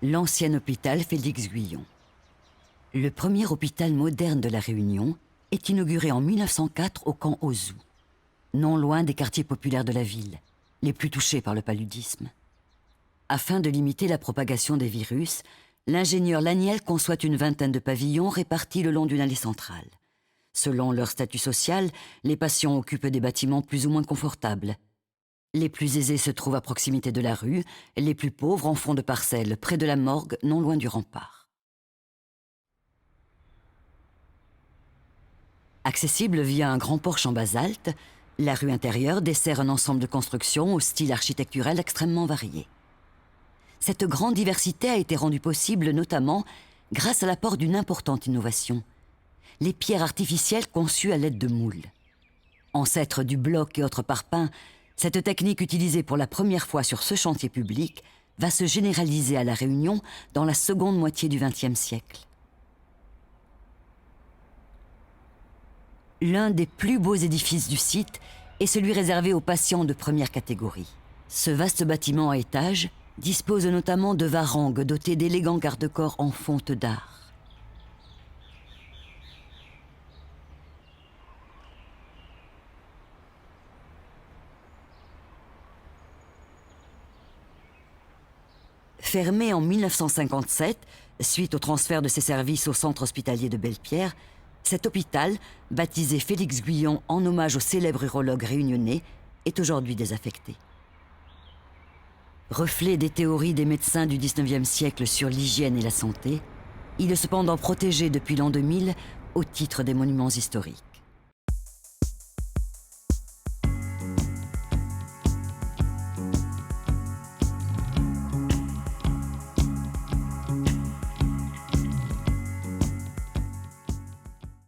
l'ancien hôpital Félix-Guyon. Le premier hôpital moderne de La Réunion est inauguré en 1904 au camp Ozou, non loin des quartiers populaires de la ville, les plus touchés par le paludisme. Afin de limiter la propagation des virus, l'ingénieur Laniel conçoit une vingtaine de pavillons répartis le long d'une allée centrale. Selon leur statut social, les patients occupent des bâtiments plus ou moins confortables. Les plus aisés se trouvent à proximité de la rue, les plus pauvres en fond de parcelles, près de la morgue, non loin du rempart. Accessible via un grand porche en basalte, la rue intérieure dessert un ensemble de constructions au style architectural extrêmement varié. Cette grande diversité a été rendue possible notamment grâce à l'apport d'une importante innovation, les pierres artificielles conçues à l'aide de moules. Ancêtre du bloc et autres parpaings, cette technique utilisée pour la première fois sur ce chantier public va se généraliser à La Réunion dans la seconde moitié du XXe siècle. L'un des plus beaux édifices du site est celui réservé aux patients de première catégorie. Ce vaste bâtiment à étages dispose notamment de varangues dotées d'élégants garde-corps en fonte d'art. Fermé en 1957, suite au transfert de ses services au centre hospitalier de Belle-Pierre, cet hôpital, baptisé Félix-Guyon en hommage au célèbre urologue réunionnais, est aujourd'hui désaffecté. Reflet des théories des médecins du XIXe siècle sur l'hygiène et la santé, il est cependant protégé depuis l'an 2000 au titre des monuments historiques.